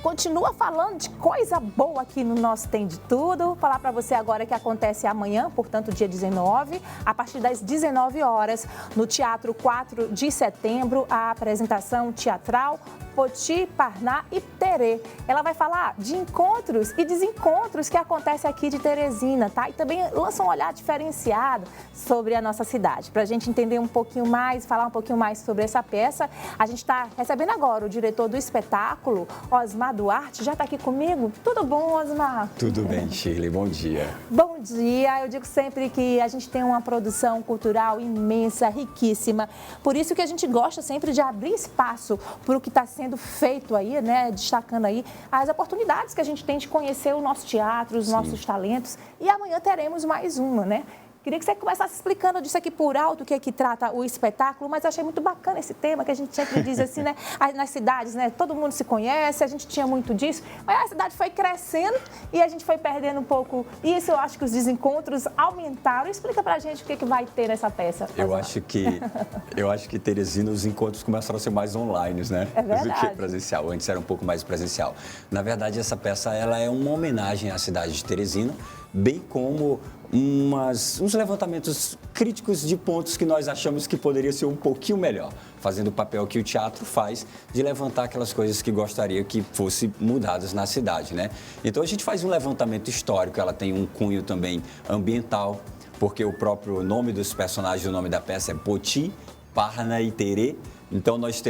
continua falando de coisa boa aqui no nosso Tem de Tudo. Vou falar para você agora que acontece amanhã, portanto, dia 19, a partir das 19 horas, no Teatro 4 de Setembro, a apresentação teatral Poti, Parná e Terê. Ela vai falar de encontros e desencontros que acontecem aqui de Teresina, tá? E também lança um olhar diferenciado sobre a nossa cidade. Para a gente entender um pouquinho mais, falar um pouquinho mais sobre essa peça, a gente está recebendo agora o diretor do espetáculo, Osmar Duarte, já está aqui comigo. Tudo bom, Osmar? Tudo bem, Shirley. Bom dia. Bom dia. Eu digo sempre que a gente tem uma produção cultural imensa, riquíssima. Por isso que a gente gosta sempre de abrir espaço para o que está sendo feito aí, né? Destacando aí as oportunidades que a gente tem de conhecer o nosso teatro, os nossos talentos. E amanhã teremos mais uma, né? Queria que você começasse explicando disso aqui por alto, o que é que trata o espetáculo, mas eu achei muito bacana esse tema, que a gente sempre diz assim, né? Nas cidades, né? Todo mundo se conhece, a gente tinha muito disso, mas a cidade foi crescendo e a gente foi perdendo um pouco isso. Eu acho que os desencontros aumentaram. Explica pra gente o que é que vai ter nessa peça. Eu acho que Teresina, os encontros começaram a ser mais online, né? É verdade. Do que presencial. Antes era um pouco mais presencial. Na verdade, essa peça ela é uma homenagem à cidade de Teresina, bem como uns levantamentos críticos de pontos que nós achamos que poderia ser um pouquinho melhor, fazendo o papel que o teatro faz de levantar aquelas coisas que gostaria que fossem mudadas na cidade, né? Então a gente faz um levantamento histórico, ela tem um cunho também ambiental, porque o próprio nome dos personagens, o nome da peça é Poti, Parná e Terê. Então nós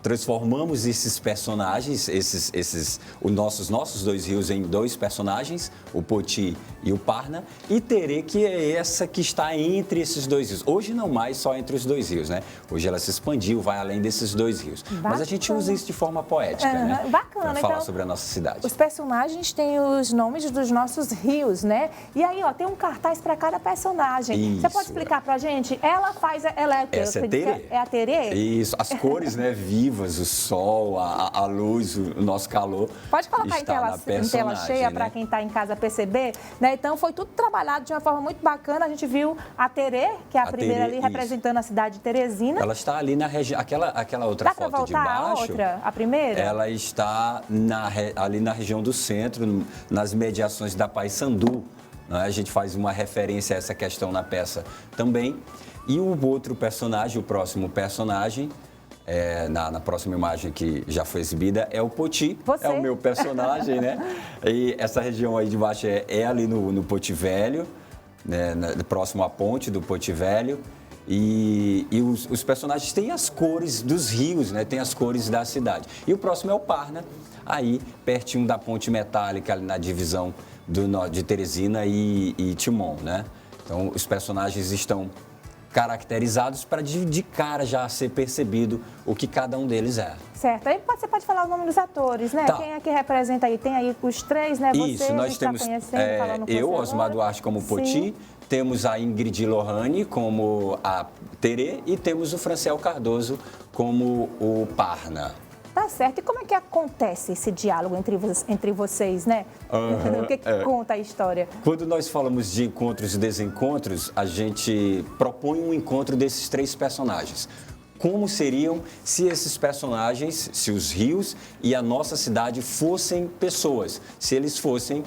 transformamos esses personagens, os nossos dois rios em dois personagens, o Poti e o Parná, e Terê, que é essa que está entre esses dois rios. Hoje não mais só entre os dois rios, né? Hoje ela se expandiu, vai além desses dois rios. Bacana. Mas a gente usa isso de forma poética, né? Bacana. Para falar então, sobre a nossa cidade. Os personagens têm os nomes dos nossos rios, né? E aí, ó, tem um cartaz para cada personagem. Isso. Você pode explicar pra gente? Ela é o quê? Essa é Terê. É a Terê? Isso, as cores, né, vivas, o sol, a luz, o nosso calor. Pode colocar em tela cheia, né? para quem está em casa perceber, né? Então foi tudo trabalhado de uma forma muito bacana. A gente viu a Terê, que é a primeira Terê, ali isso. representando a cidade de Teresina. Ela está ali na região, aquela outra Dá para foto de voltar a baixo. outra, a primeira? Ela está ali na região do centro, nas mediações da Paissandu. Né? A gente faz uma referência a essa questão na peça também. E o outro personagem, o próximo personagem, na próxima imagem que já foi exibida, é o Poti. Você. É o meu personagem, né? E essa região aí de baixo é ali no Poti Velho, né? Próximo à ponte do Poti Velho. E os personagens têm as cores dos rios, né? Tem as cores da cidade. E o próximo é o Parná, aí pertinho da ponte metálica, ali na divisão de Teresina e Timon, né? Então, os personagens estão caracterizados para de cara já ser percebido o que cada um deles é. Certo. Aí você pode falar o nome dos atores, né? Tá. Quem é que representa aí? Tem aí os três, né? Você, Isso, nós temos eu, Osmar Duarte, como Poti, Sim. temos a Ingrid Lohane como a Terê e temos o Franciel Cardoso como o Parná. Tá certo. E como é que acontece esse diálogo entre vocês, né? O que conta a história? Quando nós falamos de encontros e desencontros, a gente propõe um encontro desses três personagens. Como seriam se esses personagens, se os rios e a nossa cidade fossem pessoas, se eles fossem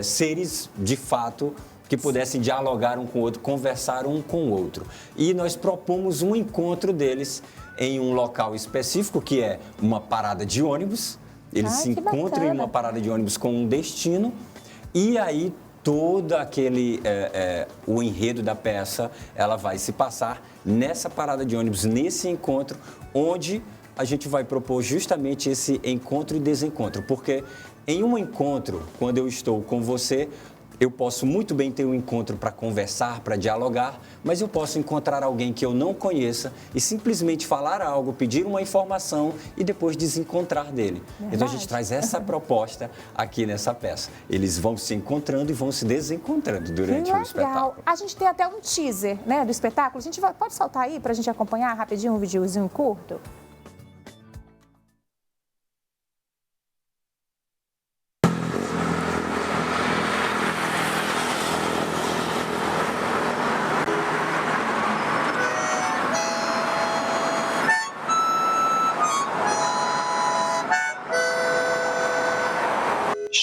seres de fato que pudessem dialogar um com o outro, conversar um com o outro. E nós propomos um encontro deles em um local específico, que é uma parada de ônibus. Eles se encontram em uma parada de ônibus com um destino e aí todo o enredo da peça, ela vai se passar nessa parada de ônibus, nesse encontro, onde a gente vai propor justamente esse encontro e desencontro. Porque em um encontro, quando eu estou com você, eu posso muito bem ter um encontro para conversar, para dialogar, mas eu posso encontrar alguém que eu não conheça e simplesmente falar algo, pedir uma informação e depois desencontrar dele. Verdade. Então a gente traz essa proposta aqui nessa peça. Eles vão se encontrando e vão se desencontrando durante o espetáculo. A gente tem até um teaser, né, do espetáculo. A gente pode soltar aí para a gente acompanhar rapidinho um videozinho curto?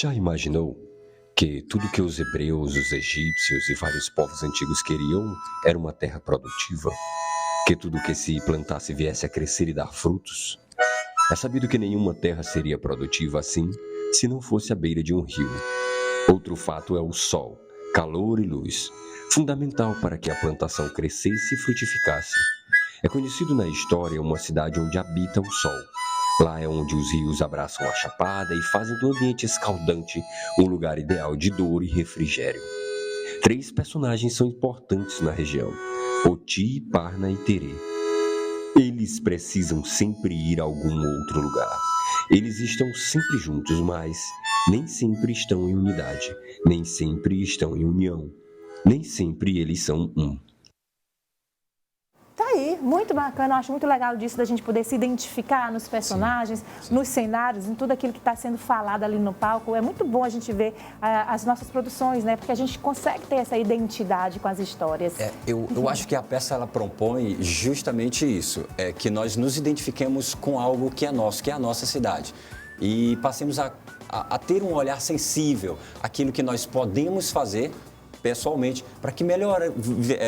Já imaginou que tudo que os hebreus, os egípcios e vários povos antigos queriam era uma terra produtiva? Que tudo que se plantasse viesse a crescer e dar frutos? É sabido que nenhuma terra seria produtiva assim se não fosse à beira de um rio. Outro fato é o sol, calor e luz, fundamental para que a plantação crescesse e frutificasse. É conhecido na história uma cidade onde habita o sol. Lá é onde os rios abraçam a chapada e fazem do ambiente escaldante um lugar ideal de dor e refrigério. 3 personagens são importantes na região: Poti, Parna e Terê. Eles precisam sempre ir a algum outro lugar. Eles estão sempre juntos, mas nem sempre estão em unidade, nem sempre estão em união, nem sempre eles são um. Tá aí, muito bacana, eu acho muito legal disso, da gente poder se identificar nos personagens, sim. Nos cenários, em tudo aquilo que está sendo falado ali no palco. É muito bom a gente ver as nossas produções, né? Porque a gente consegue ter essa identidade com as histórias. Eu acho que a peça, ela propõe justamente isso, que nós nos identifiquemos com algo que é nosso, que é a nossa cidade. E passemos a ter um olhar sensível àquilo que nós podemos fazer pessoalmente, para que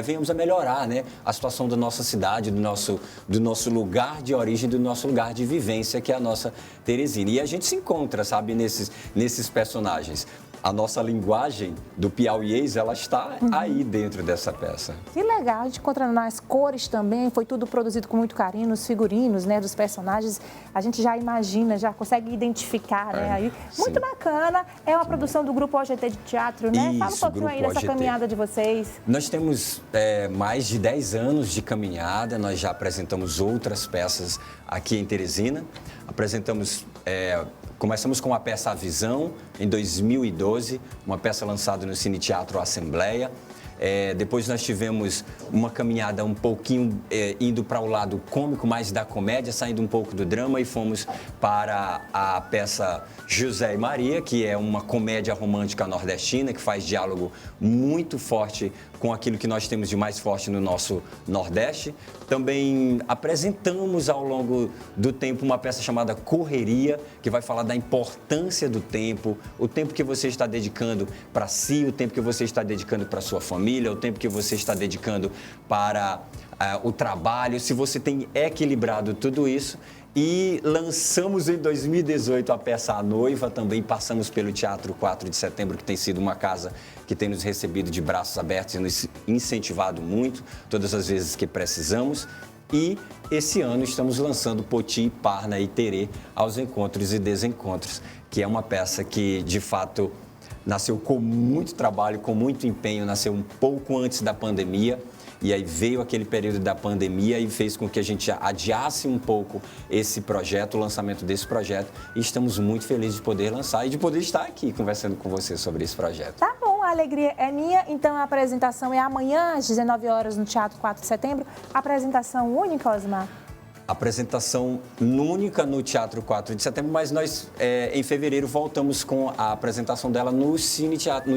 venhamos a melhorar, né, a situação da nossa cidade, do nosso lugar de origem, do nosso lugar de vivência, que é a nossa Teresina. E a gente se encontra, sabe, nesses personagens. A nossa linguagem do piauiês, ela está aí dentro dessa peça. Que legal, a gente encontra nas cores também, foi tudo produzido com muito carinho, nos figurinos, né, dos personagens, a gente já imagina, já consegue identificar, né, aí. Muito bacana, é uma produção do Grupo OGT de Teatro, né? Isso, fala um pouquinho aí dessa caminhada de vocês. Nós temos mais de 10 anos de caminhada, nós já apresentamos outras peças aqui em Teresina, começamos com a peça A Visão, em 2012, uma peça lançada no Cine Teatro Assembleia. Depois nós tivemos uma caminhada um pouquinho indo para o lado cômico, mais da comédia, saindo um pouco do drama, e fomos para a peça José e Maria, que é uma comédia romântica nordestina, que faz diálogo muito forte com aquilo que nós temos de mais forte no nosso Nordeste. Também apresentamos ao longo do tempo uma peça chamada Correria, que vai falar da importância do tempo, o tempo que você está dedicando para si, o tempo que você está dedicando para sua família, o tempo que você está dedicando para o trabalho, se você tem equilibrado tudo isso. E lançamos em 2018 a peça A Noiva, também passamos pelo Teatro 4 de Setembro, que tem sido uma casa que tem nos recebido de braços abertos e nos incentivado muito, todas as vezes que precisamos. E esse ano estamos lançando Poti, Parna e Terê aos Encontros e Desencontros, que é uma peça que, de fato, nasceu com muito trabalho, com muito empenho, nasceu um pouco antes da pandemia. E aí veio aquele período da pandemia e fez com que a gente adiasse um pouco esse projeto, o lançamento desse projeto. E estamos muito felizes de poder lançar e de poder estar aqui conversando com você sobre esse projeto. Tá bom, a alegria é minha. Então a apresentação é amanhã, às 19 horas, no Teatro 4 de Setembro. Apresentação única, Osmar? Apresentação única no Teatro 4 de Setembro, mas nós, em fevereiro, voltamos com a apresentação dela no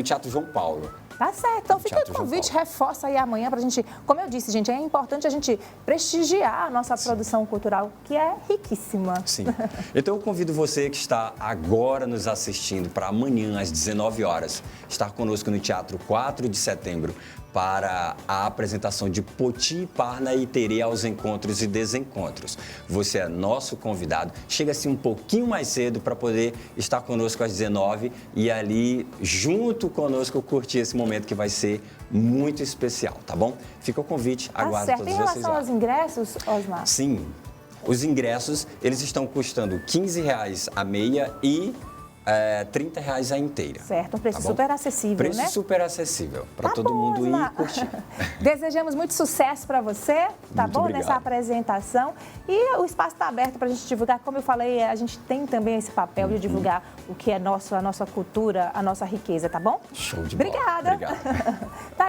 Teatro João Paulo. Tá certo, então fica o convite, reforça aí amanhã pra gente, como eu disse, gente, é importante a gente prestigiar a nossa produção cultural, que é riquíssima. Sim, então eu convido você que está agora nos assistindo para amanhã às 19 horas, estar conosco no Teatro 4 de Setembro para a apresentação de Poti, Parna e Terê aos Encontros e Desencontros. Você é nosso convidado, chega-se um pouquinho mais cedo para poder estar conosco às 19 e ali, junto conosco, curtir esse momento que vai ser muito especial, tá bom? Fica o convite, aguardo todos vocês lá. Em relação aos ingressos, Osmar? Sim, os ingressos, eles estão custando R$15 a meia e R$30 a inteira. Certo, um preço super acessível, preço né? Preço super acessível, para todo mundo ir curtir. Desejamos muito sucesso para você, tá muito bom? Obrigado. Nessa apresentação. E o espaço está aberto para a gente divulgar. Como eu falei, a gente tem também esse papel de divulgar o que é nosso, a nossa cultura, a nossa riqueza, tá bom? Show de bola. Obrigada. Obrigado.